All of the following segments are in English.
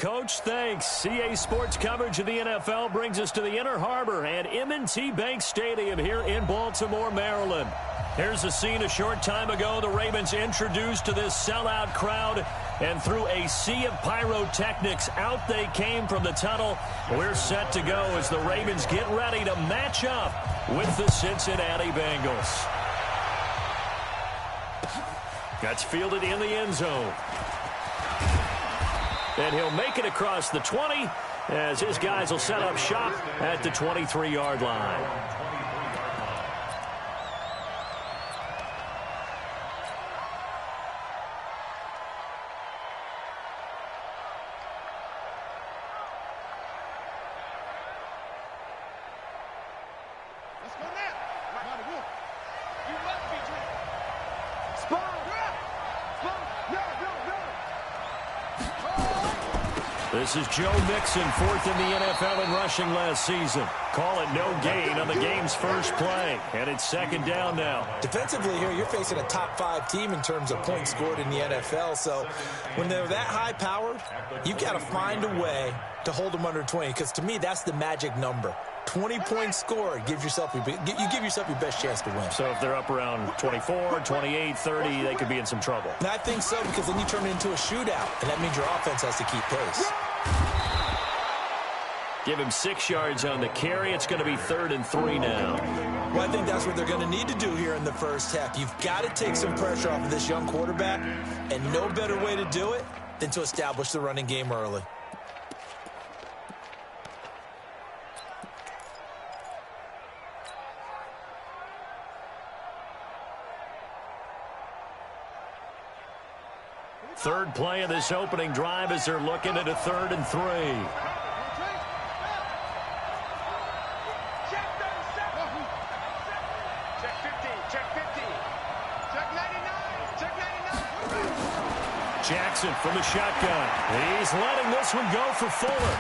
Coach. Thanks. CA Sports coverage of the NFL brings us to the Inner Harbor and M&T Bank Stadium here in Baltimore, Maryland. Here's the scene a short time ago. The Ravens introduced to this sellout crowd, and through a sea of pyrotechnics, out they came from the tunnel. We're set to go as the Ravens get ready to match up with the Cincinnati Bengals. That's fielded in the end zone. And he'll make it across the 20 as his guys will set up shop at the 23-yard line. This is Joe Mixon, fourth in the NFL in rushing last season. Call it no gain on the game's first play, and it's second down now. Defensively here, you're facing a top-5 team in terms of points scored in the NFL, so when they're that high-powered, you got to find a way to hold them under 20, because to me, that's the magic number. 20 points scored, you give yourself your best chance to win. So if they're up around 24, 28, 30, they could be in some trouble. And I think so, because then you turn it into a shootout, and that means your offense has to keep pace. Give him 6 yards on the carry. It's going to be 3rd and 3 now. Well, I think that's what they're going to need to do here in the first half. You've got to take some pressure off of this young quarterback, and no better way to do it than to establish the running game early. Third play of this opening drive as they're looking at a 3rd and 3. Jackson from the shotgun. He's letting this one go for Fuller.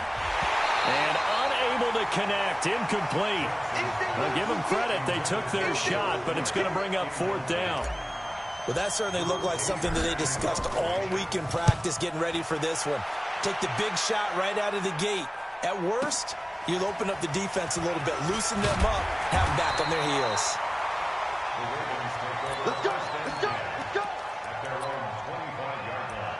And unable to connect. Incomplete. I'll give them credit. They took their shot, but it's going to bring up 4th down. Well, that certainly looked like something that they discussed all week in practice, getting ready for this one. Take the big shot right out of the gate. At worst, you'll open up the defense a little bit, loosen them up, have them back on their heels. Let's go! Let's go! Let's go! At their own 25-yard line.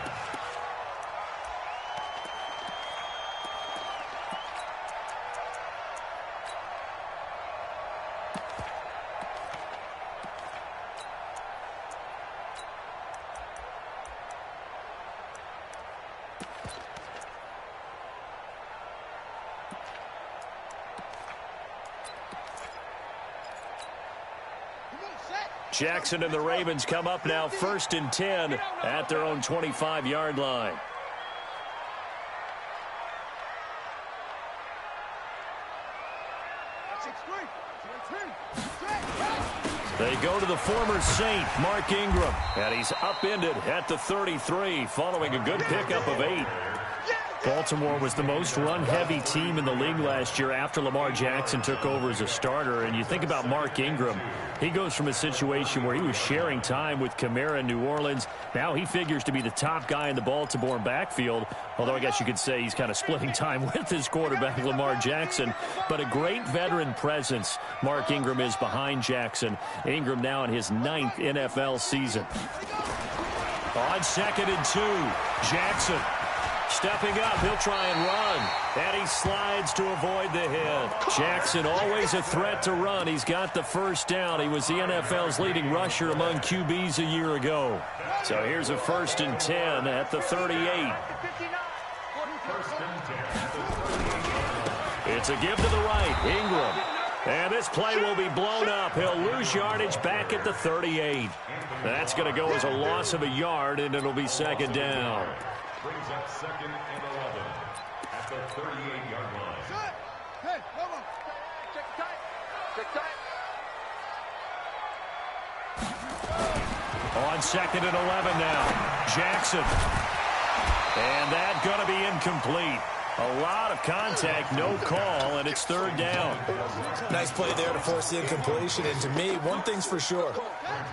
Jackson and the Ravens come up now 1st and 10 at their own 25-yard line. They go to the former Saint, Mark Ingram, and he's upended at the 33 following a good pickup of 8. Baltimore was the most run-heavy team in the league last year after Lamar Jackson took over as a starter. And you think about Mark Ingram, he goes from a situation where he was sharing time with Kamara in New Orleans. Now he figures to be the top guy in the Baltimore backfield, although I guess you could say he's kind of splitting time with his quarterback, Lamar Jackson. But a great veteran presence Mark Ingram is behind Jackson. Ingram now in his 9th NFL season. On 2nd and 2, Jackson. Stepping up, he'll try and run. And he slides to avoid the hit. Jackson, always a threat to run. He's got the first down. He was the NFL's leading rusher among QBs a year ago. So here's a 1st and 10 at the 38. It's a give to the right. Ingram. And this play will be blown up. He'll lose yardage back at the 38. That's going to go as a loss of a yard, and it'll be 2nd down. Brings up 2nd and 11 at the 38-yard line. Hey, come on. Check tight. Check tight. On 2nd and 11 now. Jackson. And that's going to be incomplete. A lot of contact, no call, and it's third down. Nice play there to force the incompletion. And to me, one thing's for sure.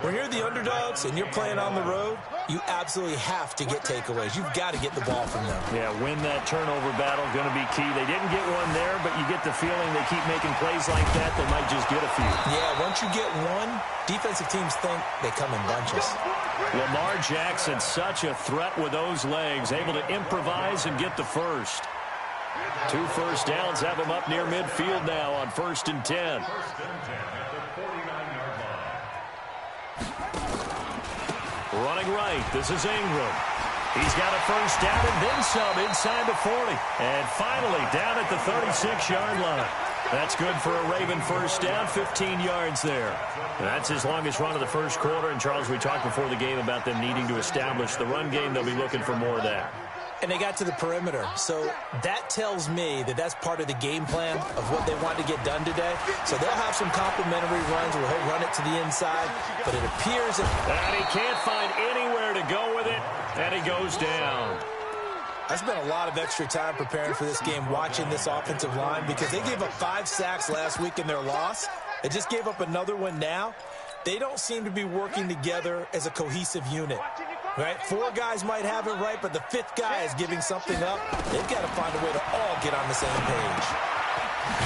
When you're the underdogs and you're playing on the road, you absolutely have to get takeaways. You've got to get the ball from them. Yeah, win that turnover battle, going to be key. They didn't get one there, but you get the feeling they keep making plays like that, they might just get a few. Yeah, once you get one, defensive teams think they come in bunches. Lamar Jackson, such a threat with those legs, able to improvise and get the first. 2 first downs have him up near midfield now on 1st and 10. Running right, this is Ingram. He's got a first down and then some inside the 40. And finally down at the 36-yard line. That's good for a Raven first down, 15 yards there. And that's his longest run of the first quarter. And, Charles, we talked before the game about them needing to establish the run game. They'll be looking for more of that. And they got to the perimeter. So that tells me that that's part of the game plan of what they want to get done today. So they'll have some complimentary runs where he'll run it to the inside. But it appears that... And he can't find anywhere to go with it. And he goes down. I spent a lot of extra time preparing for this game, watching this offensive line, because they gave up 5 sacks last week in their loss. They just gave up another one now. They don't seem to be working together as a cohesive unit. Right? 4 guys might have it right, but the 5th guy is giving something up. They've got to find a way to all get on the same page.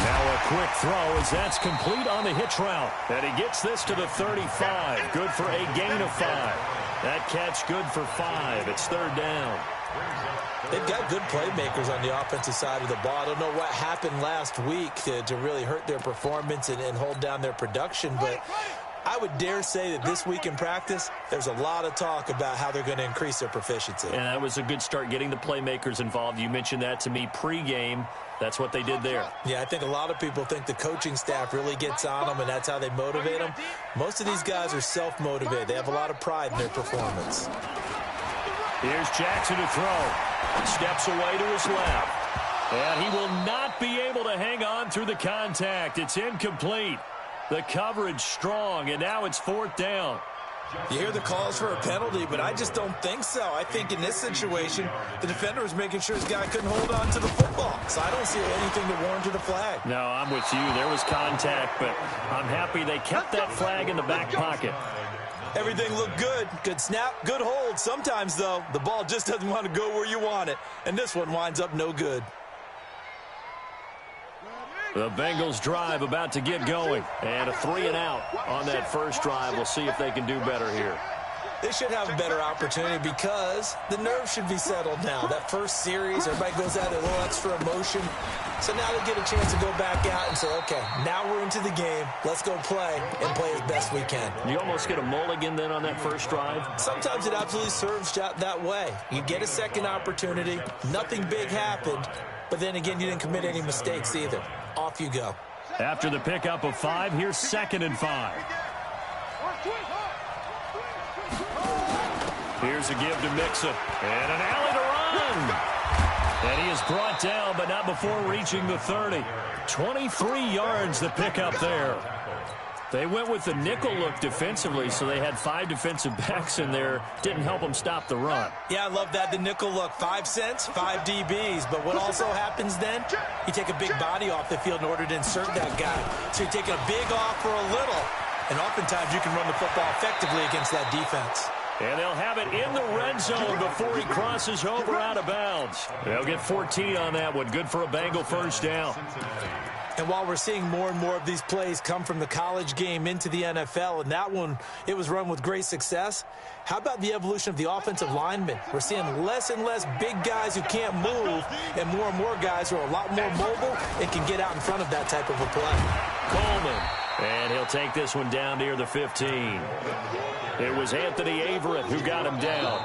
Now a quick throw as that's complete on the hitch route. And he gets this to the 35. Good for a gain of 5. That catch good for 5. It's third down. They've got good playmakers on the offensive side of the ball. I don't know what happened last week to really hurt their performance and hold down their production, but I would dare say that this week in practice, there's a lot of talk about how they're going to increase their proficiency. And that was a good start, getting the playmakers involved. You mentioned that to me pregame. That's what they did there. Yeah, I think a lot of people think the coaching staff really gets on them, and that's how they motivate them. Most of these guys are self-motivated. They have a lot of pride in their performance. Here's Jackson to throw. Steps away to his left. And he will not be able to hang on through the contact. It's incomplete. The coverage strong, and now it's 4th down. You hear the calls for a penalty, but I just don't think so. I think in this situation, the defender was making sure his guy couldn't hold on to the football. So I don't see anything to warrant a flag. No, I'm with you. There was contact, but I'm happy they kept that flag in the back pocket. Everything looked good. Good snap, good hold. Sometimes, though, the ball just doesn't want to go where you want it. And this one winds up no good. The Bengals drive about to get going. And a 3 and out on that first drive. We'll see if they can do better here. They should have a better opportunity because the nerves should be settled now. That first series, everybody goes out with a little extra emotion. So now they get a chance to go back out and say, okay, now we're into the game. Let's go play and play as best we can. You almost get a mulligan then on that first drive? Sometimes it absolutely serves that way. You get a second opportunity. Nothing big happened. But then again, you didn't commit any mistakes either. Off you go. After the pickup of 5, here's 2nd and 5. Here's a give to Mixon. And an alley to run. And he is brought down, but not before reaching the 30. 23 yards the pickup there. They went with the nickel look defensively, so they had 5 defensive backs in there. Didn't help them stop the run. Yeah, I love that, the nickel look. 5 cents, 5 DBs. But what also happens then, you take a big body off the field in order to insert that guy. So you're taking a big off for a little. And oftentimes you can run the football effectively against that defense. And they'll have it in the red zone before he crosses over out of bounds. They'll get 14 on that one. Good for a Bengal first down. And while we're seeing more and more of these plays come from the college game into the NFL, and that one, it was run with great success, how about the evolution of the offensive linemen? We're seeing less and less big guys who can't move and more guys who are a lot more mobile and can get out in front of that type of a play. Coleman, and he'll take this one down near the 15. It was Anthony Averett who got him down.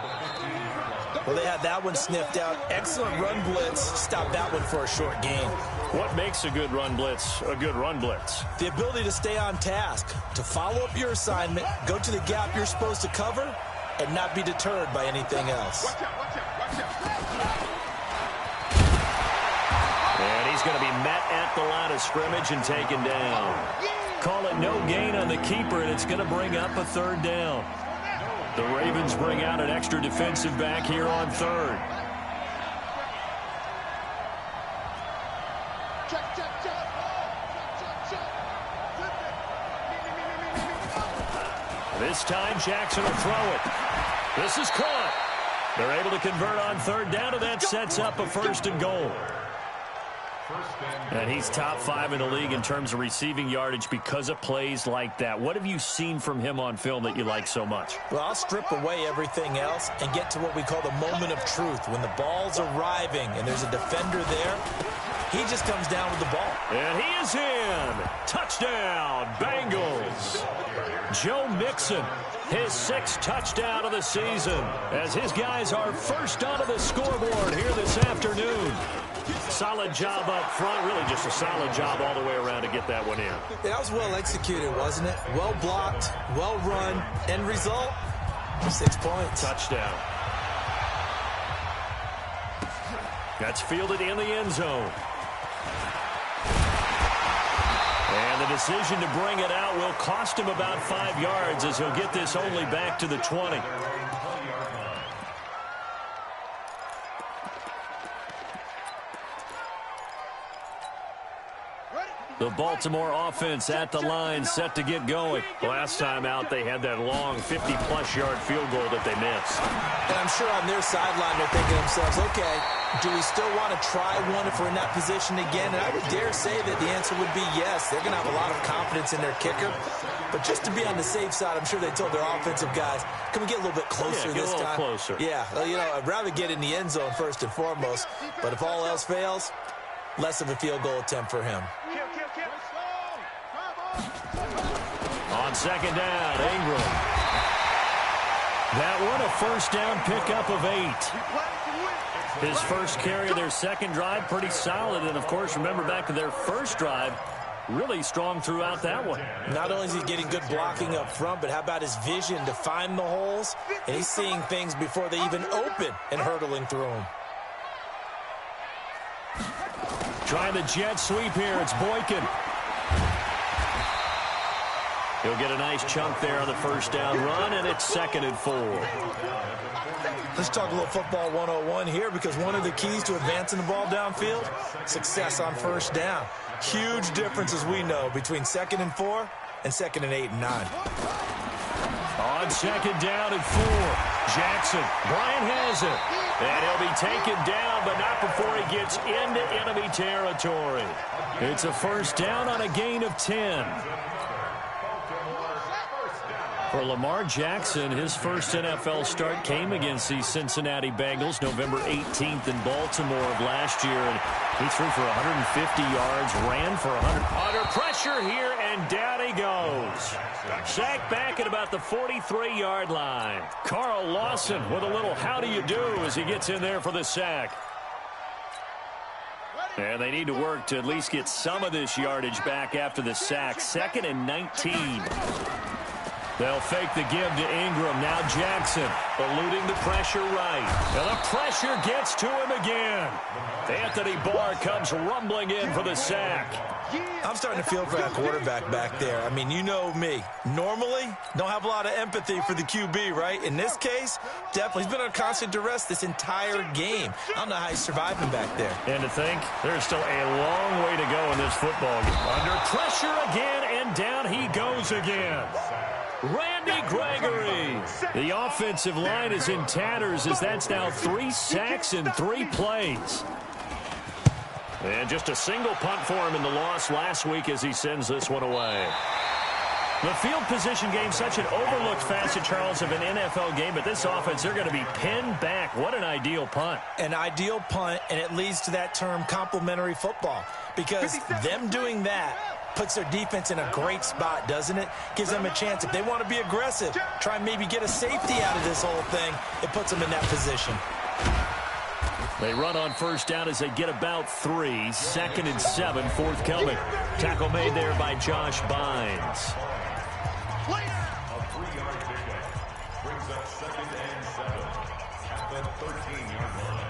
Well, they had that one sniffed out. Excellent run blitz. Stopped that one for a short gain. What makes a good run blitz a good run blitz? The ability to stay on task, to follow up your assignment, go to the gap you're supposed to cover, and not be deterred by anything else. And he's going to be met at the line of scrimmage and taken down. Call it no gain on the keeper, and it's going to bring up a 3rd down. The Ravens bring out an extra defensive back here on 3rd. Check, check, check. This time, Jackson will throw it. This is caught. They're able to convert on third down, and that sets up a 1st and goal. And he's top 5 in the league in terms of receiving yardage because of plays like that. What have you seen from him on film that you like so much? Well, I'll strip away everything else and get to what we call the moment of truth. When the ball's arriving and there's a defender there, he just comes down with the ball. And he is in. Touchdown, Bengals. Joe Mixon, his 6th touchdown of the season, as his guys are first onto the scoreboard here this afternoon. Solid job up front, really just a solid job all the way around to get that one in. That was well executed, wasn't it? Well blocked, well run. End result, 6 points. Touchdown. That's fielded in the end zone. And the decision to bring it out will cost him about 5 yards as he'll get this only back to the 20. The Baltimore offense at the line, set to get going. Last time out, they had that long 50-plus yard field goal that they missed. And I'm sure on their sideline, they're thinking to themselves, okay, do we still want to try one if we're in that position again? And I would dare say that the answer would be yes. They're going to have a lot of confidence in their kicker. But just to be on the safe side, I'm sure they told their offensive guys, can we get a little bit closer this time? Closer. Yeah, well, you know, I'd rather get in the end zone first and foremost. But if all else fails, less of a field goal attempt for him. On second down, Ingram. That one, a first down pickup of 8. His first carry of their second drive, pretty solid. And, of course, remember back to their first drive, really strong throughout that one. Not only is he getting good blocking up front, but how about his vision to find the holes? And he's seeing things before they even open and hurdling through them. Trying the jet sweep here. It's Boykin. He'll get a nice chunk there on the first down run, and it's 2nd and 4. Let's talk a little football 101 here, because one of the keys to advancing the ball downfield, success on first down. Huge difference, as we know, between 2nd and 4 and 2nd and 8 and 9. On 2nd down and 4, Jackson. Bryant has it. And he'll be taken down, but not before he gets into enemy territory. It's a first down on a gain of 10. For Lamar Jackson, his first NFL start came against the Cincinnati Bengals November 18th in Baltimore of last year. And he threw for 150 yards, ran for 100. Under pressure here, and down he goes. Sacked back at about the 43-yard line. Carl Lawson with a little how do you do as he gets in there for the sack. And they need to work to at least get some of this yardage back after the sack. 2nd and 19. They'll fake the give to Ingram. Now Jackson eluding the pressure right. And the pressure gets to him again. Anthony Barr comes rumbling in for the sack. I'm starting to feel for that quarterback back there. I mean, you know me. Normally, don't have a lot of empathy for the QB, right? In this case, definitely. He's been under constant duress this entire game. I don't know how he's surviving back there. And to think, there's still a long way to go in this football game. Under pressure again, and down he goes again. Randy Gregory. The offensive line is in tatters as that's now 3 sacks in 3 plays. And just a single punt for him in the loss last week as he sends this one away. The field position game, such an overlooked facet, Charles, of an NFL game, but this offense, they're going to be pinned back. What an ideal punt. An ideal punt, and it leads to that term complementary football, because them doing that puts their defense in a great spot, doesn't it? Gives them a chance. If they want to be aggressive, try and maybe get a safety out of this whole thing, it puts them in that position. They run on first down as they get about 3. 2nd and 7, forthcoming. Tackle made there by Josh Bynes. A 3-yard pickup brings up 2nd and 7 at the 13-yard line.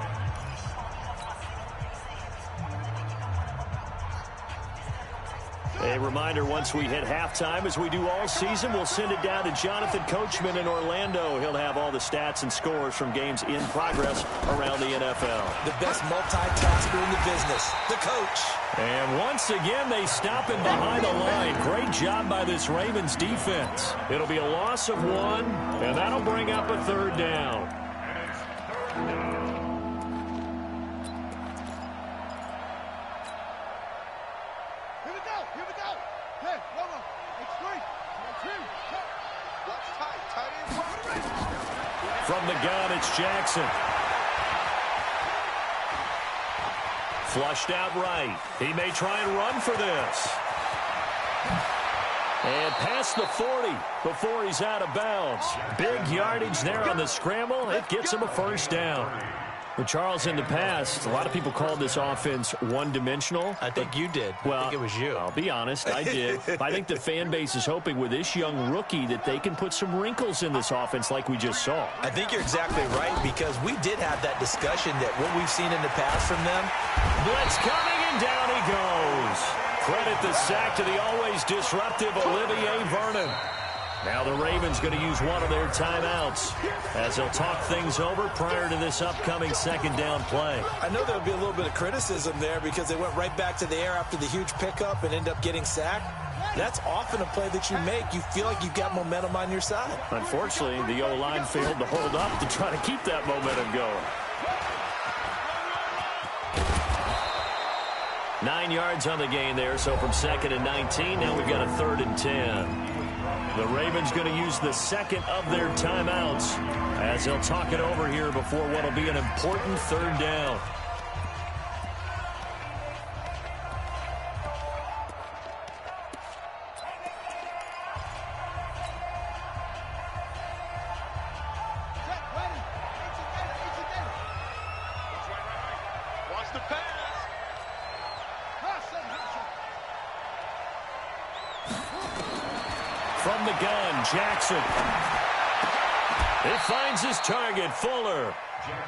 A reminder, once we hit halftime, as we do all season, we'll send it down to Jonathan Coachman in Orlando. He'll have all the stats and scores from games in progress around the NFL. The best multitasker in the business, the coach. And once again, they stop him behind the line. Great job by this Ravens defense. It'll be a loss of 1, and that'll bring up a 3rd down. Here we go. Hey, one more. It's 3, 2, watch tight end. From the gun, it's Jackson. Flushed out right. He may try and run for this. And past the 40 before he's out of bounds. Big yardage there on the scramble. It gets him a 1st down. Well, Charles, in the past, a lot of people called this offense one-dimensional. I think you did. Well, I think it was you. I'll be honest, I did. I think the fan base is hoping with this young rookie that they can put some wrinkles in this offense like we just saw. I think you're exactly right, because we did have that discussion that what we've seen in the past from them. Blitz coming, and down he goes. Credit the sack to the always disruptive Olivier Vernon. Now the Ravens going to use one of their timeouts as they'll talk things over prior to this upcoming 2nd down play. I know there'll be a little bit of criticism there because they went right back to the air after the huge pickup and ended up getting sacked. That's often a play that you make. You feel like you've got momentum on your side. Unfortunately, the O-line failed to hold up to try to keep that momentum going. 9 yards on the gain there, so from 2nd and 19, now we've got a 3rd and 10. The Ravens going to use the 2nd of their timeouts as they'll talk it over here before what will be an important 3rd down. Watch the pass. From the gun, Jackson. It finds his target, Fuller.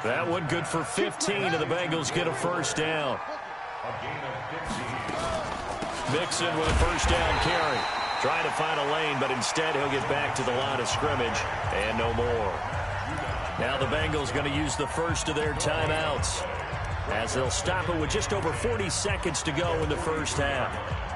That one good for 15, and the Bengals get a 1st down. Mixon with a 1st down carry. Trying to find a lane, but instead he'll get back to the line of scrimmage and no more. Now the Bengals going to use the 1st of their timeouts as they'll stop it with just over 40 seconds to go in the 1st half.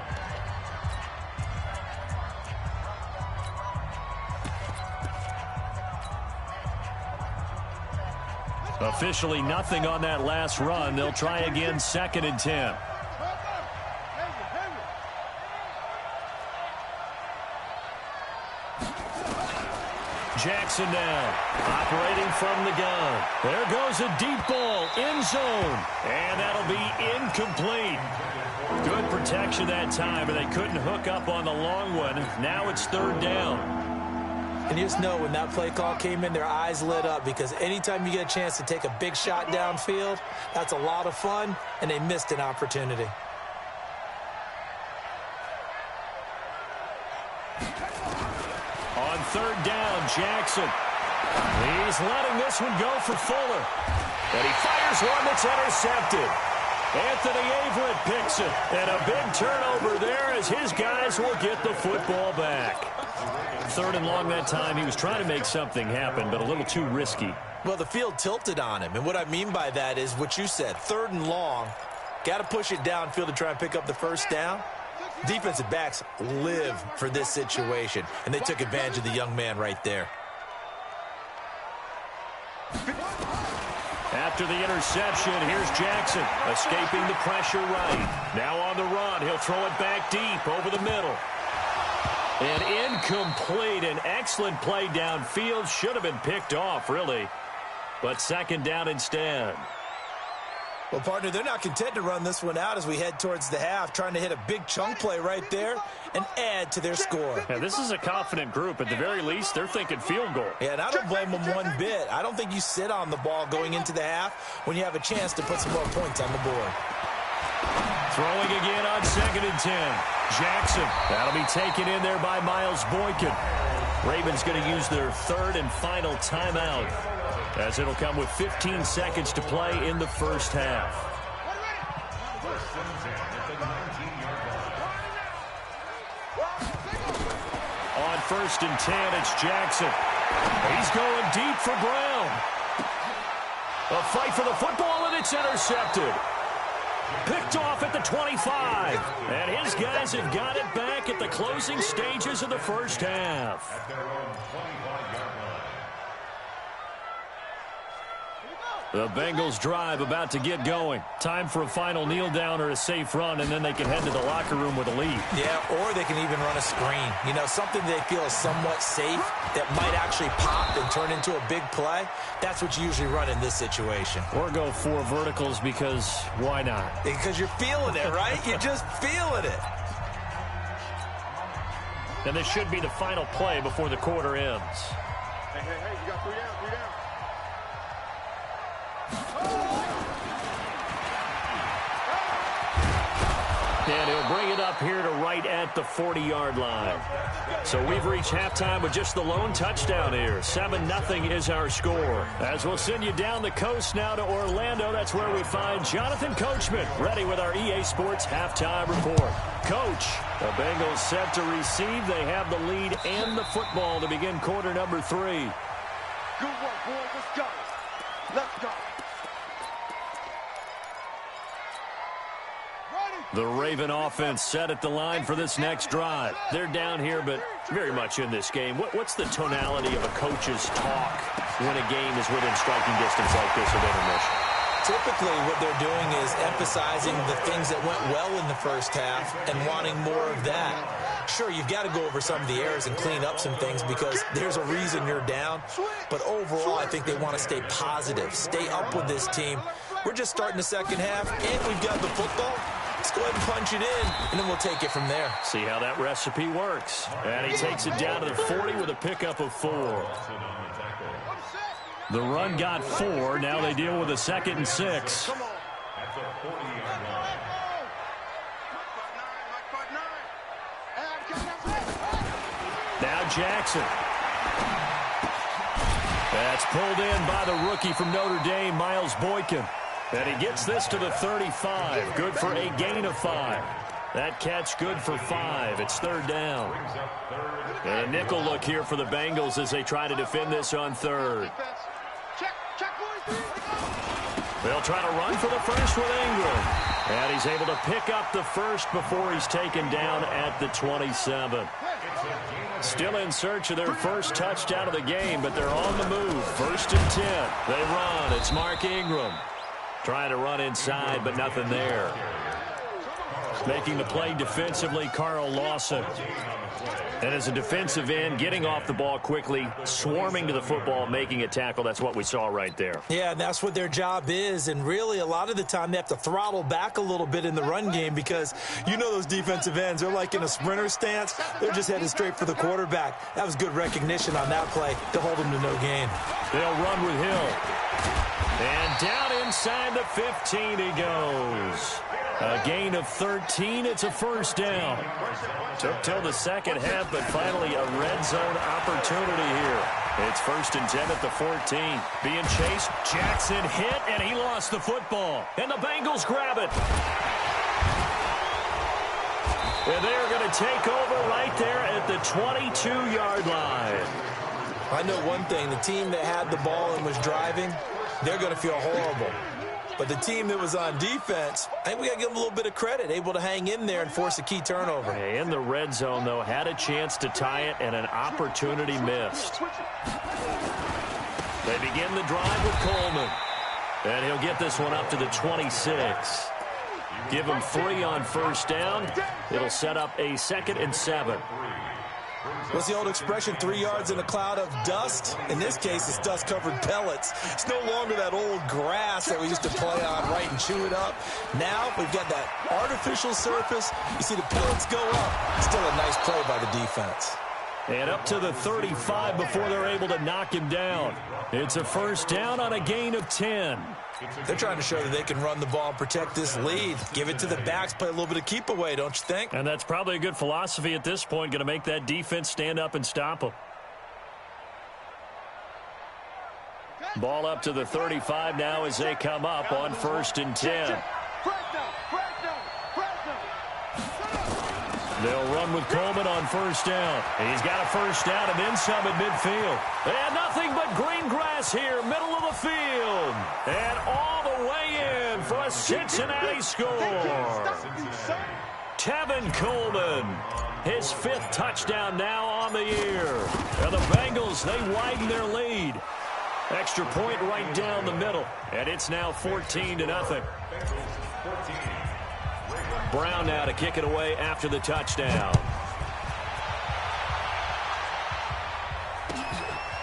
Officially nothing on that last run. They'll try again 2nd and 10. Jackson now, operating from the gun. There goes a deep ball, end zone, and that'll be incomplete. Good protection that time, and they couldn't hook up on the long one. Now it's 3rd down. And you just know when that play call came in, their eyes lit up, because anytime you get a chance to take a big shot downfield, that's a lot of fun, and they missed an opportunity. On 3rd down, Jackson. He's letting this one go for Fuller. And he fires one that's intercepted. Anthony Averett picks it. And a big turnover there as his guys will get the football back. 3rd and long that time. He was trying to make something happen, but a little too risky. Well, the field tilted on him. And what I mean by that is what you said, 3rd and long. Got to push it downfield to try and pick up the 1st down. Defensive backs live for this situation, and they took advantage of the young man right there. After the interception, here's Jackson, escaping the pressure right. Now on the run, he'll throw it back deep over the middle. And incomplete, an excellent play downfield. Should have been picked off, really. But 2nd down instead. Well, partner, they're not content to run this one out as we head towards the half, trying to hit a big chunk play right there and add to their score. Yeah, this is a confident group. At the very least, they're thinking field goal. Yeah, and I don't blame them one bit. I don't think you sit on the ball going into the half when you have a chance to put some more points on the board. Throwing again on 2nd and 10. Jackson. That'll be taken in there by Miles Boykin. Ravens going to use their 3rd and final timeout, as it'll come with 15 seconds to play in the 1st half. On 1st and 10, it's Jackson. He's going deep for Brown. A fight for the football, and it's intercepted. Picked off at the 25. And his guys have got it back at the closing stages of the first half. At their own 25-yard line. The Bengals drive about to get going. Time for a final kneel down or a safe run, and then they can head to the locker room with a lead. Yeah, or they can even run a screen. You know, something they feel is somewhat safe that might actually pop and turn into a big play. That's what you usually run in this situation. Or go 4 verticals because why not? Because you're feeling it, right? You're just feeling it. And this should be the final play before the quarter ends. Hey, you got 3 down, 3 down. And he'll bring it up here to right at the 40-yard line. So we've reached halftime with just the lone touchdown here. 7-0 is our score. As we'll send you down the coast now to Orlando, that's where we find Jonathan Coachman, ready with our EA Sports halftime report. Coach, the Bengals set to receive. They have the lead and the football to begin quarter number 3. Good work, boys. Let's go. Let's go. The Raven offense set at the line for this next drive. They're down here, but very much in this game. What's the tonality of a coach's talk when a game is within striking distance like this of intermission? Typically, what they're doing is emphasizing the things that went well in the first half and wanting more of that. Sure, you've got to go over some of the errors and clean up some things because there's a reason you're down. But overall, I think they want to stay positive, stay up with this team. We're just starting the second half, and we've got the football. Let's go ahead and punch it in, and then we'll take it from there. See how that recipe works. And he takes it down to the 40 with a pickup of 4. The run got 4. Now they deal with a 2nd and 6. At the 40-yard line. Now Jackson. That's pulled in by the rookie from Notre Dame, Miles Boykin. And he gets this to the 35. Good for a gain of 5. That catch good for 5. It's 3rd down. And a nickel look here for the Bengals as they try to defend this on 3rd. They'll try to run for the first with Ingram. And he's able to pick up the first before he's taken down at the 27. Still in search of their first touchdown of the game, but they're on the move. 1st and 10. They run. It's Mark Ingram. Trying to run inside, but nothing there. Making the play defensively, Carl Lawson. And as a defensive end, getting off the ball quickly, swarming to the football, making a tackle. That's what we saw right there. Yeah, and that's what their job is. And really, a lot of the time, they have to throttle back a little bit in the run game because you know those defensive ends, they're like in a sprinter stance. They're just headed straight for the quarterback. That was good recognition on that play to hold them to no gain. They'll run with Hill. And down inside the 15 he goes. A gain of 13. It's a 1st down. Took till the second half, but finally a red zone opportunity here. It's 1st and 10 at the 14. Being chased. Jackson hit, and he lost the football. And the Bengals grab it. And they're going to take over right there at the 22-yard line. I know one thing. The team that had the ball and was driving, they're going to feel horrible. But the team that was on defense, I think we got to give them a little bit of credit, able to hang in there and force a key turnover. In the red zone, though, had a chance to tie it and an opportunity missed. They begin the drive with Coleman. And he'll get this one up to the 26. Give him 3 on 1st down. It'll set up a 2nd and 7. What's the old expression, 3 yards in a cloud of dust? In this case, it's dust-covered pellets. It's no longer that old grass that we used to play on, right, and chew it up. Now we've got that artificial surface. You see the pellets go up. Still a nice play by the defense. And up to the 35 before they're able to knock him down. It's a 1st down on a gain of 10. They're trying to show that they can run the ball and protect this lead. Give it to the backs, play a little bit of keep away, don't you think? And that's probably a good philosophy at this point, going to make that defense stand up and stop them. Ball up to the 35 now as they come up on 1st and 10. They'll run with Coleman on first down. He's got a first down and then some at midfield. And nothing but green grass here, middle of the field. And all the way in for a Cincinnati score. Tevin Coleman, his 5th touchdown now on the year. And the Bengals, they widen their lead. Extra point right down the middle. And it's now 14-0. Brown now to kick it away after the touchdown.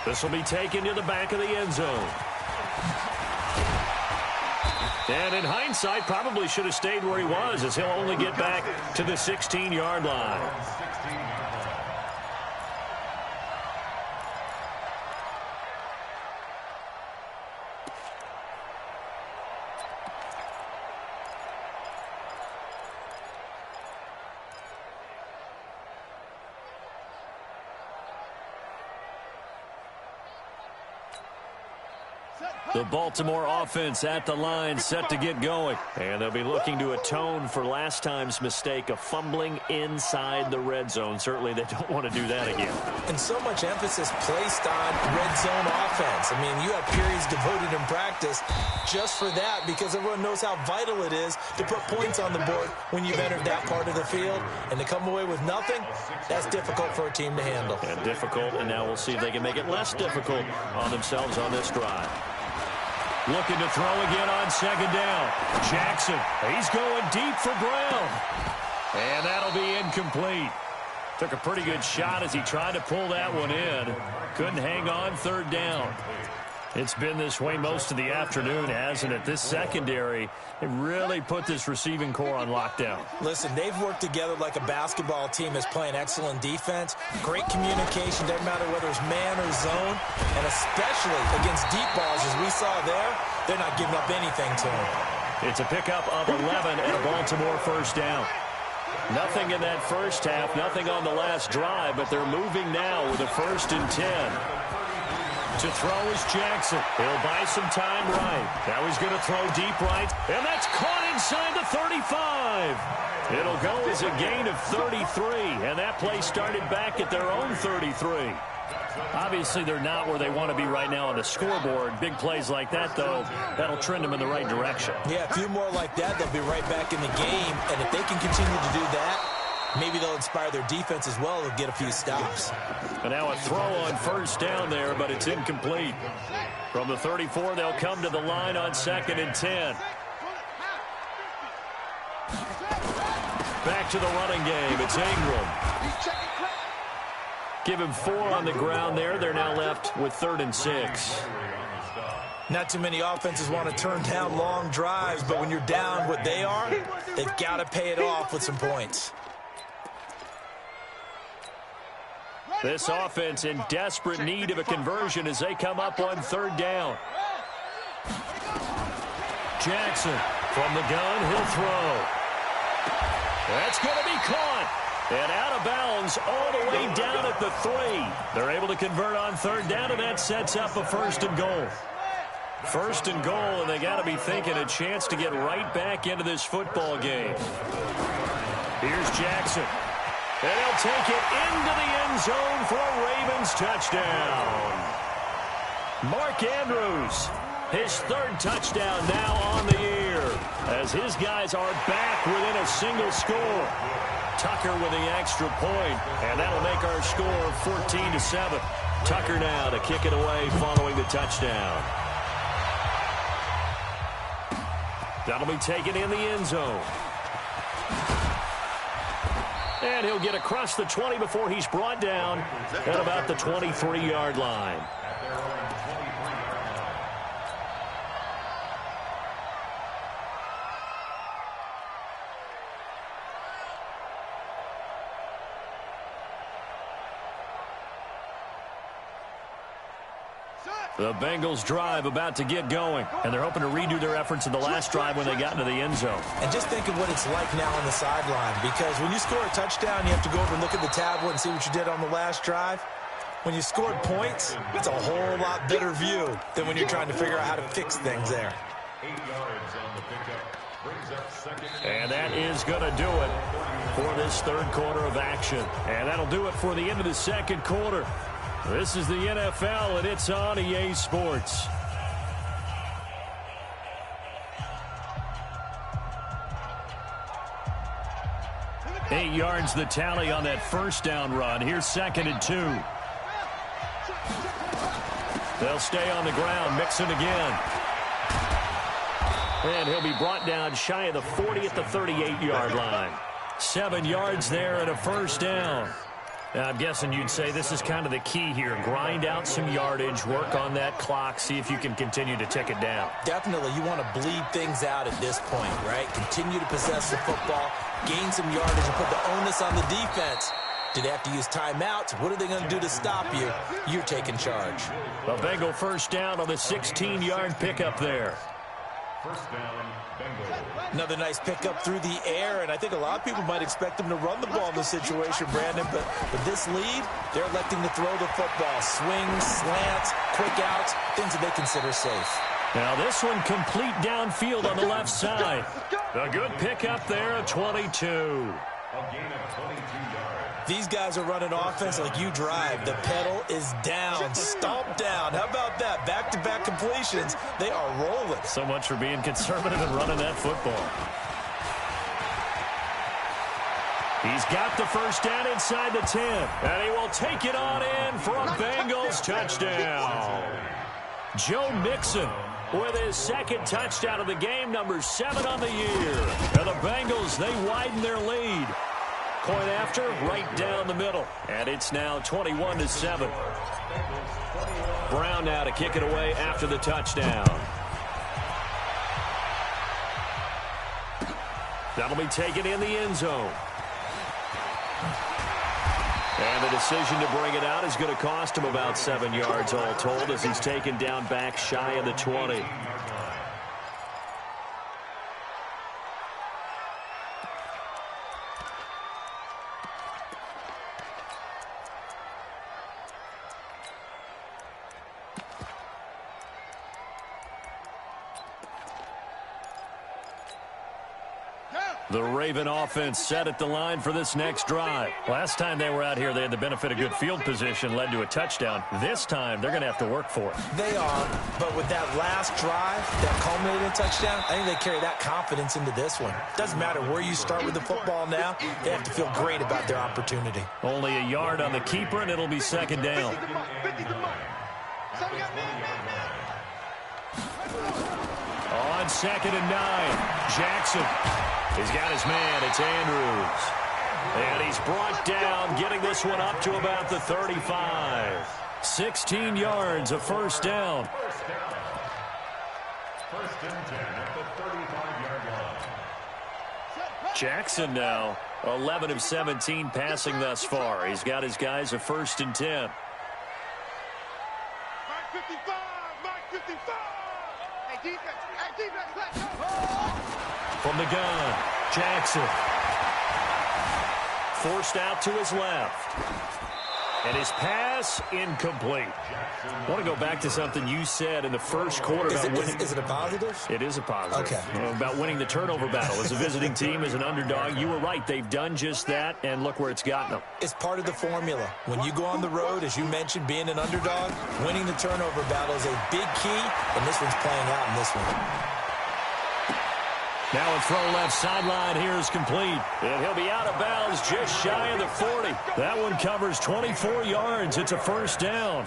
This will be taken to the back of the end zone. And in hindsight, probably should have stayed where he was, as he'll only get back to the 16-yard line. The Baltimore offense at the line, set to get going. And they'll be looking to atone for last time's mistake of fumbling inside the red zone. Certainly they don't want to do that again. And so much emphasis placed on red zone offense. I mean, you have periods devoted in practice just for that, because everyone knows how vital it is to put points on the board when you've entered that part of the field. And to come away with nothing, that's difficult for a team to handle. And difficult, and now we'll see if they can make it less difficult on themselves on this drive. Looking to throw again on second down. Jackson, he's going deep for Brown. And that'll be incomplete. Took a pretty good shot as he tried to pull that one in. Couldn't hang on third down. It's been this way most of the afternoon, hasn't it? This secondary, it really put this receiving core on lockdown. Listen, they've worked together like a basketball team that's playing excellent defense. Great communication, doesn't matter whether it's man or zone. And especially against deep balls, as we saw there, they're not giving up anything to them. It's a pickup of 11 and a Baltimore first down. Nothing in that first half, nothing on the last drive, but they're moving now with a 1st and 10. To throw is Jackson. He'll buy some time right. Now he's going to throw deep right, and that's caught inside the 35. It'll go as a gain of 33, and that play started back at their own 33. Obviously, they're not where they want to be right now on the scoreboard. Big plays like that, though, that'll trend them in the right direction. Yeah, a few more like that, they'll be right back in the game, and if they can continue to do that, maybe they'll inspire their defense as well. They'll get a few stops. And now a throw on first down there, but it's incomplete. From the 34, they'll come to the line on 2nd and 10. Back to the running game. It's Ingram. Give him 4 on the ground there. They're now left with 3rd and 6. Not too many offenses want to turn down long drives, but when you're down what they are, they've got to pay it off with some points. This offense in desperate need of a conversion as they come up on 3rd down. Jackson from the gun, he'll throw. That's going to be caught. And out of bounds all the way down at the 3. They're able to convert on 3rd down, and that sets up a 1st and goal. 1st and goal, and they got to be thinking a chance to get right back into this football game. Here's Jackson. And he'll take it into the end zone for a Ravens touchdown. Mark Andrews, his 3rd touchdown now on the year, as his guys are back within a single score. Tucker with the extra point, and that'll make our score 14-7. Tucker now to kick it away following the touchdown. That'll be taken in the end zone. And he'll get across the 20 before he's brought down at about the 23-yard line. The Bengals drive about to get going, and they're hoping to redo their efforts in the last drive when they got into the end zone. And just think of what it's like now on the sideline, because when you score a touchdown, you have to go over and look at the tablet and see what you did on the last drive. When you scored points, it's a whole lot better view than when you're trying to figure out how to fix things there. 8 yards on the pickup. brings up second. And that is going to do it for this third quarter of action. And that'll do it for the end of the second quarter. This is the NFL, and it's on EA Sports. Eight yards the tally on that first down run. Here's 2nd and 2. They'll stay on the ground. Mixon again. And he'll be brought down shy of the 40 at the 38-yard line. 7 yards there and a first down. Now, I'm guessing you'd say this is kind of the key here. Grind out some yardage, work on that clock, see if you can continue to tick it down. Definitely, you want to bleed things out at this point, right? Continue to possess the football, gain some yardage, and put the onus on the defense. Do they have to use timeouts? What are they going to do to stop you? You're taking charge. A Bengal first down on the 16-yard pickup there. First down, Bengals. Another nice pickup through the air, and I think a lot of people might expect them to run the ball in this situation, Brandon, but with this lead, they're electing to throw the football. Swings, slants, quick outs, things that they consider safe. Now this one complete downfield on the left side. A good pickup there, a 22. A gain of 22 yards. These guys are running offense like you drive. The pedal is down, stomp down. How about that? Back-to-back completions. They are rolling. So much for being conservative and running that football. He's got the first down inside the 10. And he will take it on in for a Bengals touchdown. Joe Mixon with his second touchdown of the game, number 7 on the year. And the Bengals, they widen their lead. Point after, right down the middle. And it's now 21-7. Brown now to kick it away after the touchdown. That'll be taken in the end zone. And the decision to bring it out is going to cost him about 7 yards all told as he's taken down back shy of the 20. The Raven offense set at the line for this next drive. Last time they were out here, they had the benefit of good field position, led to a touchdown. This time, they're going to have to work for it. They are, but with that last drive, that culminating touchdown, I think they carry that confidence into this one. Doesn't matter where you start with the football now, they have to feel great about their opportunity. Only a yard on the keeper, and it'll be second down. On 2nd and 9, Jackson. He's got his man. It's Andrews. And he's brought down, getting this one up to about the 35. 16 yards, a first down. First and 10 at the 35-yard line. Jackson now, 11 of 17 passing thus far. He's got his guys a 1st and 10. Mark 55! Mark 55! Hey, defense, let's go! From the gun, Jackson. Forced out to his left. And his pass incomplete. I want to go back to something you said in the first quarter. Is it a positive? It is a positive. Okay. About winning the turnover battle. As a visiting team, as an underdog, you were right. They've done just that, and look where it's gotten them. It's part of the formula. When you go on the road, as you mentioned, being an underdog, winning the turnover battle is a big key, and this one's playing out in this one. Now a throw left sideline here is complete. And he'll be out of bounds just shy of the 40. That one covers 24 yards. It's a first down.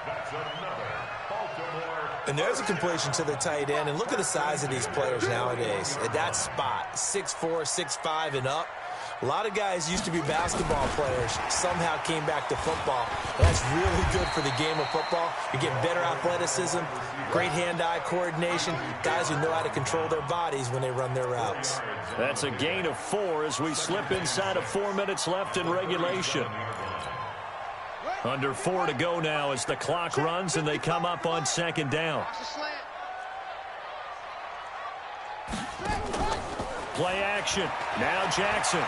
That's another Baltimore. And there's a completion to the tight end. And look at the size of these players nowadays. At that spot, 6'4", 6'5", and up. A lot of guys used to be basketball players, somehow came back to football. That's really good for the game of football. You get better athleticism, great hand-eye coordination, guys who know how to control their bodies when they run their routes. That's a gain of 4 as we slip inside of 4 minutes left in regulation. Under 4 to go now as the clock runs and they come up on 2nd down. Play action. Now Jackson.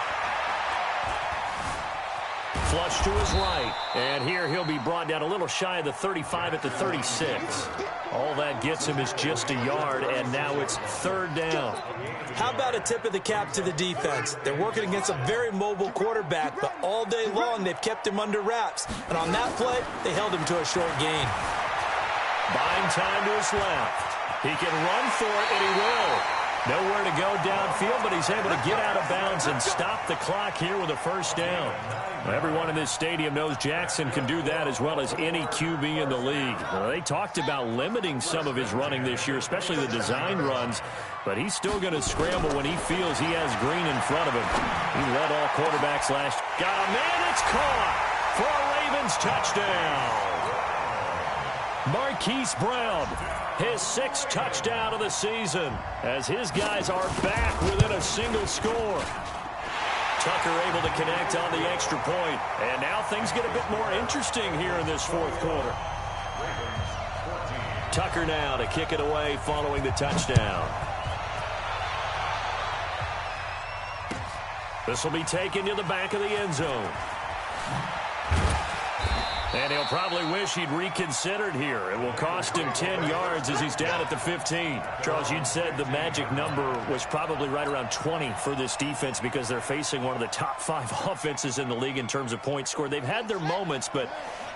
Flush to his right. And here he'll be brought down a little shy of the 35 at the 36. All that gets him is just a yard, and now it's third down. How about a tip of the cap to the defense? They're working against a very mobile quarterback, but all day long they've kept him under wraps. And on that play, they held him to a short gain. Buying time to his left. He can run for it, and he will. Nowhere to go downfield, but he's able to get out of bounds and stop the clock here with a first down. Everyone in this stadium knows Jackson can do that as well as any QB in the league. They talked about limiting some of his running this year, especially the design runs, but he's still going to scramble when he feels he has green in front of him. He led all quarterbacks last. Got a man, it's caught for a Ravens touchdown. Marquise Brown, his 6th touchdown of the season, as his guys are back within a single score. Tucker able to connect on the extra point, and now things get a bit more interesting here in this fourth quarter. Tucker now to kick it away following the touchdown. This will be taken to the back of the end zone. And he'll probably wish he'd reconsidered here. It will cost him 10 yards as he's down at the 15. Charles, you'd said the magic number was probably right around 20 for this defense because they're facing one of the top 5 offenses in the league in terms of points scored. They've had their moments, but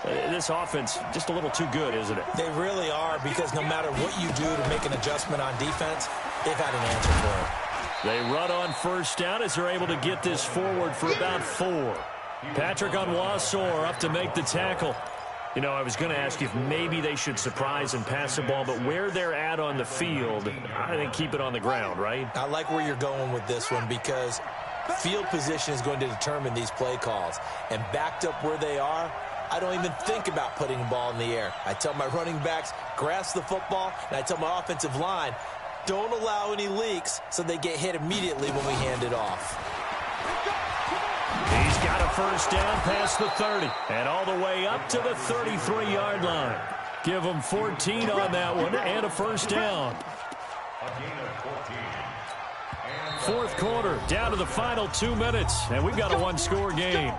this offense just a little too good, isn't it? They really are, because no matter what you do to make an adjustment on defense, they've had an answer for it. They run on first down as they're able to get this forward for about 4. Patrick Onwuasor up to make the tackle. You know, I was going to ask you if maybe they should surprise and pass the ball, but where they're at on the field, I think keep it on the ground, right? I like where you're going with this one, because field position is going to determine these play calls. And backed up where they are, I don't even think about putting the ball in the air. I tell my running backs, grasp the football, and I tell my offensive line, don't allow any leaks so they get hit immediately when we hand it off. He's got a first down past the 30 and all the way up to the 33-yard line. Give him 14 on that one and a first down. Fourth quarter, down to the final 2 minutes, and we've got a one-score game.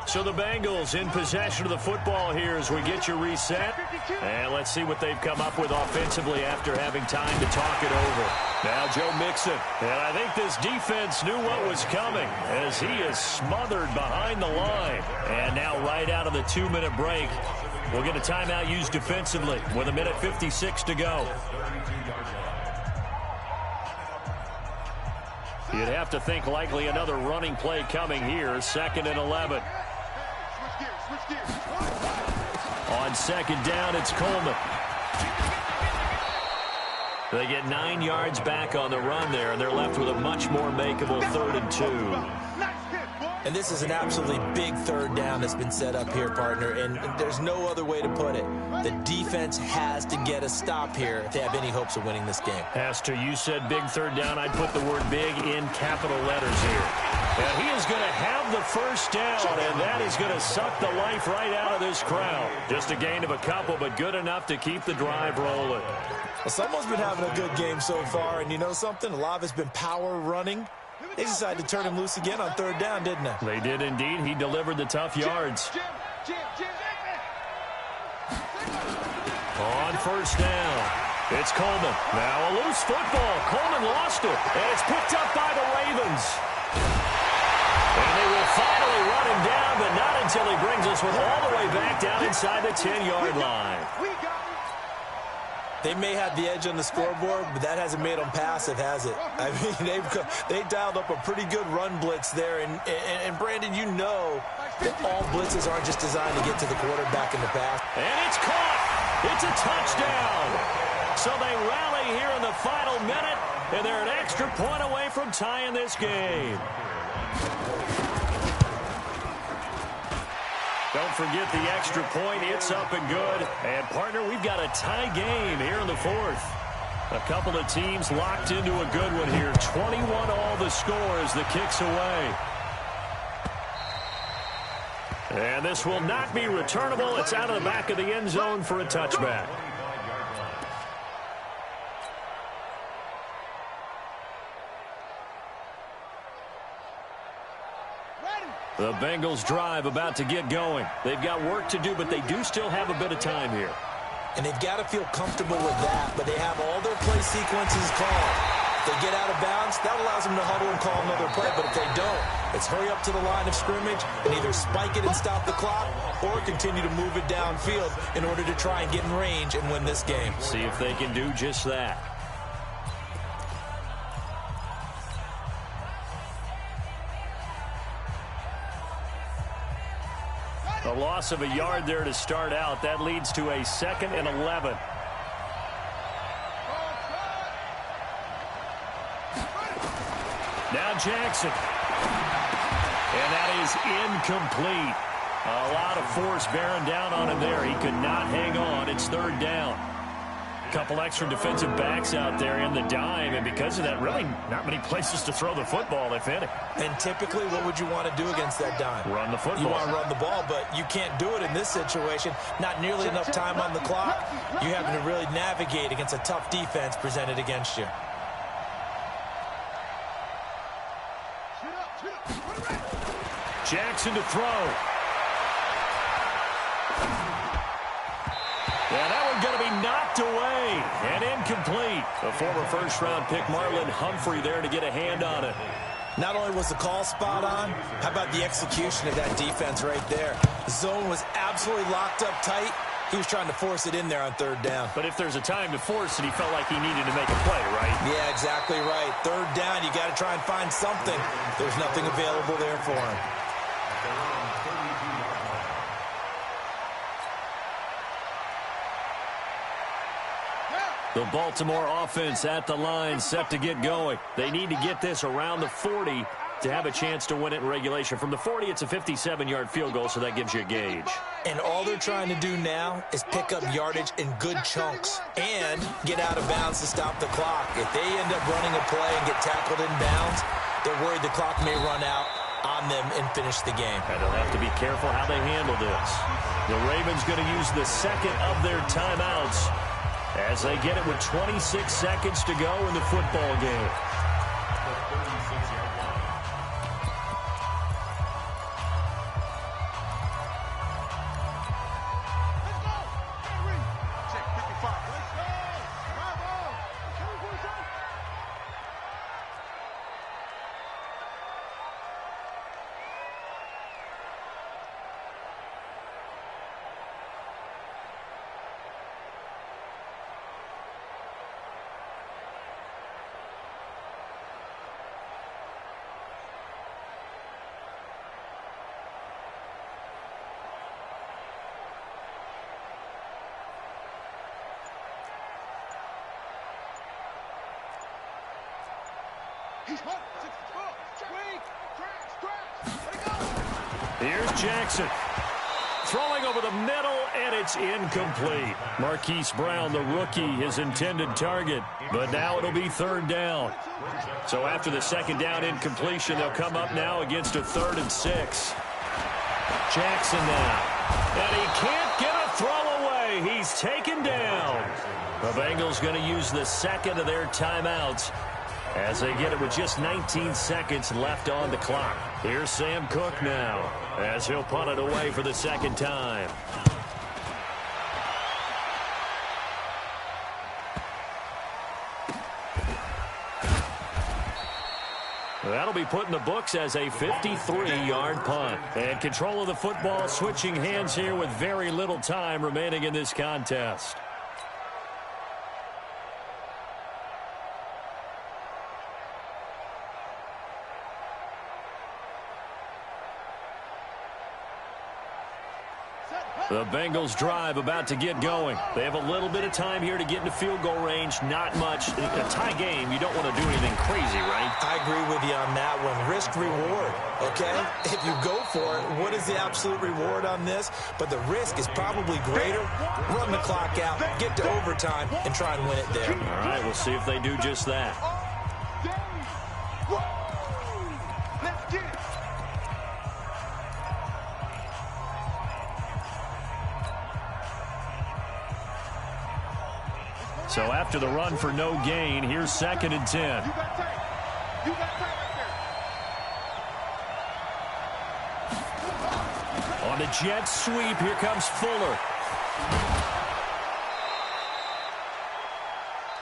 So the Bengals in possession of the football here as we get you reset. And let's see what they've come up with offensively after having time to talk it over. Now Joe Mixon. And I think this defense knew what was coming as he is smothered behind the line. And now right out of the 2-minute break, we'll get a timeout used defensively with 1:56 to go. You'd have to think likely another running play coming here. 2nd and 11. On second down, it's Coleman. They get 9 yards back on the run there, and they're left with a much more makeable 3rd and 2. And this is an absolutely big third down that's been set up here, partner, and there's no other way to put it. The defense has to get a stop here if they have any hopes of winning this game. Has to. You said big third down. I'd put the word big in capital letters here. And he is going to have the first down, and that is going to suck the life right out of this crowd. Just a gain of a couple, but good enough to keep the drive rolling. Well, someone's been having a good game so far, and you know something? A lot of it's been power running. They decided to turn him loose again on third down, didn't they? They did indeed. He delivered the tough yards. On first down, it's Coleman. Now a loose football. Coleman lost it, and it's picked up by the Ravens. And they will finally run him down, but not until he brings us all the way back down inside the 10-yard line. They may have the edge on the scoreboard, but that hasn't made them passive, has it? I mean, they dialed up a pretty good run blitz there. And Brandon, you know that all blitzes aren't just designed to get to the quarterback in the pass. And it's caught. It's a touchdown. So they rally here in the final minute, and they're an extra point away from tying this game. Don't forget the extra point. It's up and good. And, partner, we've got a tie game here in the fourth. A couple of teams locked into a good one here. 21 all the score as the kick's away. And this will not be returnable. It's out of the back of the end zone for a touchback. The Bengals drive about to get going. They've got work to do, but they do still have a bit of time here. And they've got to feel comfortable with that, but they have all their play sequences called. If they get out of bounds, that allows them to huddle and call another play, but if they don't, it's hurry up to the line of scrimmage and either spike it and stop the clock or continue to move it downfield in order to try and get in range and win this game. See if they can do just that. A loss of a yard there to start out. That leads to a 2nd and 11. Now Jackson. And that is incomplete. A lot of force bearing down on him there. He could not hang on. It's 3rd down. A couple extra defensive backs out there in the dime, and because of that, really not many places to throw the football, if any. And typically, what would you want to do against that dime? Run the football. You want to run the ball, but you can't do it in this situation. Not nearly enough time on the clock. You having to really navigate against a tough defense presented against you. Jackson to throw. Yeah, that one going to be knocked away and incomplete. The former first-round pick Marlon Humphrey there to get a hand on it. Not only was the call spot on, how about the execution of that defense right there? The zone was absolutely locked up tight. He was trying to force it in there on 3rd down. But if there's a time to force it, he felt like he needed to make a play, right? Yeah, exactly right. 3rd down, you got to try and find something. There's nothing available there for him. The Baltimore offense at the line, set to get going. They need to get this around the 40 to have a chance to win it in regulation. From the 40, it's a 57-yard field goal, so that gives you a gauge. And all they're trying to do now is pick up yardage in good chunks and get out of bounds to stop the clock. If they end up running a play and get tackled in bounds, they're worried the clock may run out on them and finish the game. And they'll have to be careful how they handle this. The Ravens going to use the 2nd of their timeouts as they get it with 26 seconds to go in the football game. Here's Jackson. Throwing over the middle, and it's incomplete. Marquise Brown, the rookie, his intended target. But now it'll be 3rd down. So after the 2nd down incompletion, they'll come up now against a 3rd and 6. Jackson now. And he can't get a throw away. He's taken down. The Bengals going to use the 2nd of their timeouts as they get it with just 19 seconds left on the clock. Here's Sam Cook now as he'll punt it away for the 2nd time. That'll be put in the books as a 53-yard punt. And control of the football switching hands here with very little time remaining in this contest. The Bengals drive about to get going. They have a little bit of time here to get into field goal range. Not much. A tie game, you don't want to do anything crazy, right? I agree with you on that one. Risk reward, okay? If you go for it, what is the absolute reward on this? But the risk is probably greater. Run the clock out, get to overtime, and try and win it there. All right, we'll see if they do just that. So after the run for no gain, here's 2nd and 10. jet sweep. Here comes Fuller.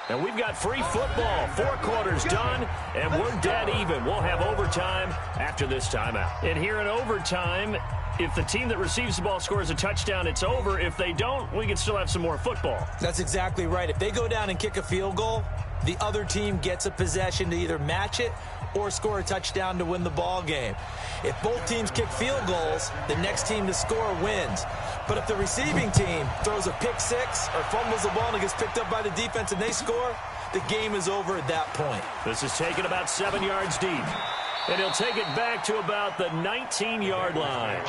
And we've got free football. 4 quarters done, and we're dead even. We'll have overtime after this timeout. And here in overtime, if the team that receives the ball scores a touchdown, it's over. If they don't, we can still have some more football. That's exactly right. If they go down and kick a field goal, the other team gets a possession to either match it or score a touchdown to win the ball game. If both teams kick field goals, the next team to score wins. But if the receiving team throws a pick six or fumbles the ball and it gets picked up by the defense and they score, the game is over at that point. This is taken about 7 yards deep. And he'll take it back to about the 19-yard line.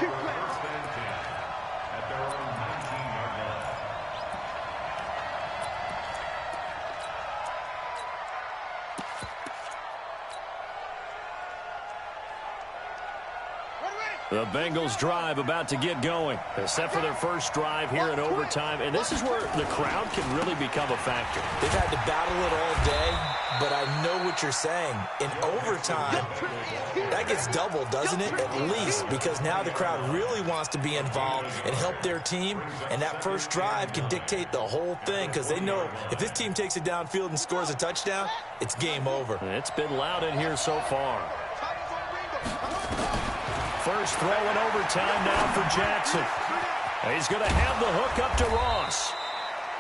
The Bengals drive about to get going. They're set for their first drive here in overtime. And this is where the crowd can really become a factor. They've had to battle it all day, but I know what you're saying. In overtime, that gets doubled, doesn't it? At least, because now the crowd really wants to be involved and help their team. And that first drive can dictate the whole thing because they know if this team takes it downfield and scores a touchdown, it's game over. It's been loud in here so far. First throw in overtime now for Jackson. He's going to have the hook up to Ross.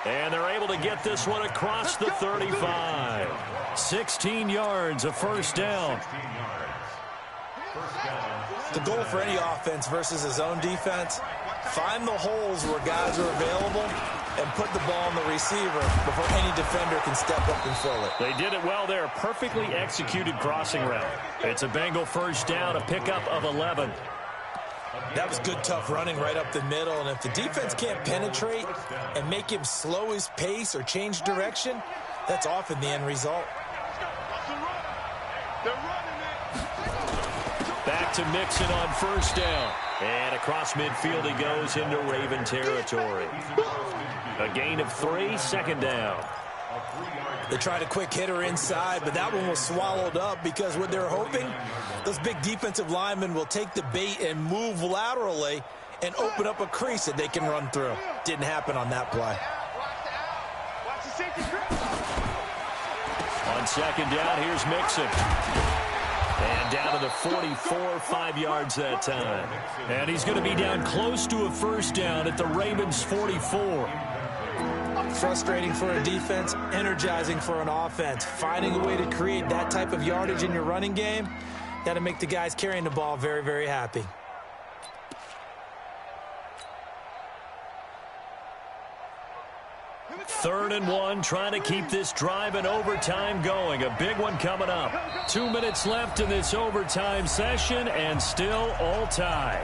And they're able to get this one across the 35. 16 yards, a first down. The goal for any offense versus his own defense, find the holes where guys are available and put the ball on the receiver before any defender can step up and fill it. They did it well there. Perfectly executed crossing route. It's a Bengal first down, a pickup of 11. That was good, tough running right up the middle. And if the defense can't penetrate and make him slow his pace or change direction, that's often the end result. Back to Mixon on first down. And across midfield he goes into Raven territory. A gain of 3, second down. They tried a quick hitter inside, but that one was swallowed up because what they're hoping, those big defensive linemen will take the bait and move laterally and open up a crease that they can run through. Didn't happen on that play. On second down, here's Mixon. And down to the 44, 5 yards that time. And he's going to be down close to a first down at the Ravens' 44. Frustrating for a defense, energizing for an offense. Finding a way to create that type of yardage in your running game, that'll make the guys carrying the ball very, very happy. Third and 1, trying to keep this drive in overtime going. A big one coming up. 2 minutes left in this overtime session, and still all tied.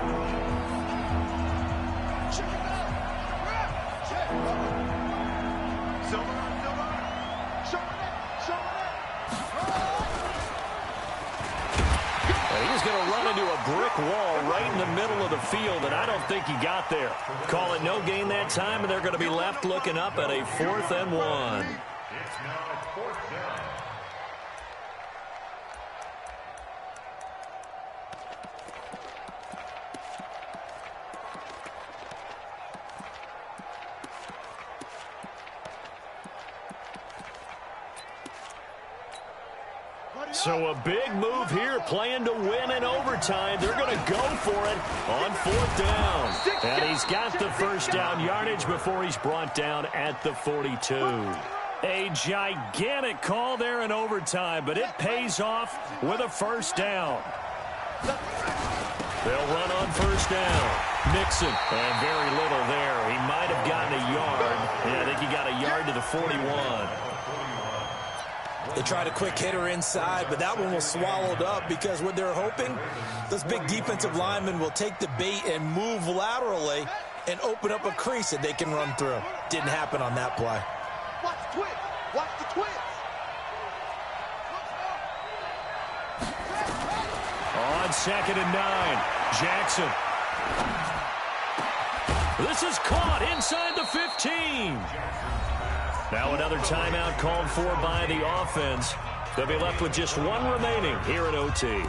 He's going to run into a brick wall right in the middle of the field, and I don't think he got there. Call it no gain that time, and they're going to be left looking up at a 4th and 1. It's now 4th down. So a big move here, playing to win in overtime. They're going to go for it on 4th down. And he's got the first down yardage before he's brought down at the 42. A gigantic call there in overtime, but it pays off with a first down. They'll run on first down. Mixon, and very little there. He might have gotten a yard. Yeah, I think he got a yard to the 41. They tried a quick hitter inside, but that one was swallowed up because what they're hoping, those big defensive linemen will take the bait and move laterally and open up a crease that they can run through. Didn't happen on that play. Watch the twist. Watch the twist. On 2nd and 9, Jackson. This is caught inside the 15. Now another timeout called for by the offense. They'll be left with just 1 remaining here at OT.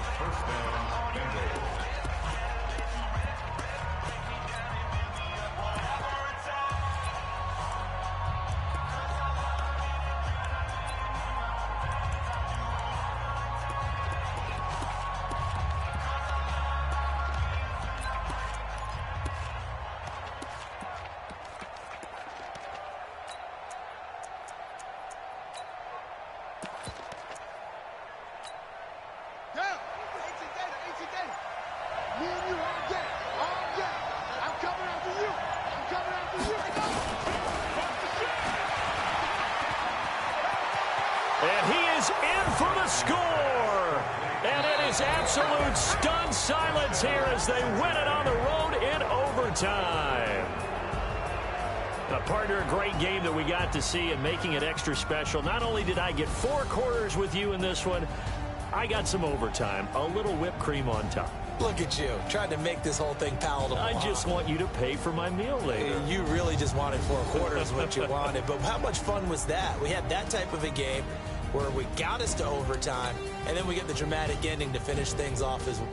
is absolute stunned silence here as they win it on the road in overtime. A partner, a great game that we got to see and making it extra special. Not only did I get 4 quarters with you in this one, I got some overtime, a little whipped cream on top. Look at you, trying to make this whole thing palatable. I just want you to pay for my meal later. You really just wanted 4 quarters what you wanted. But how much fun was that? We had that type of a game where we got us to overtime, and then we get the dramatic ending to finish things off as well.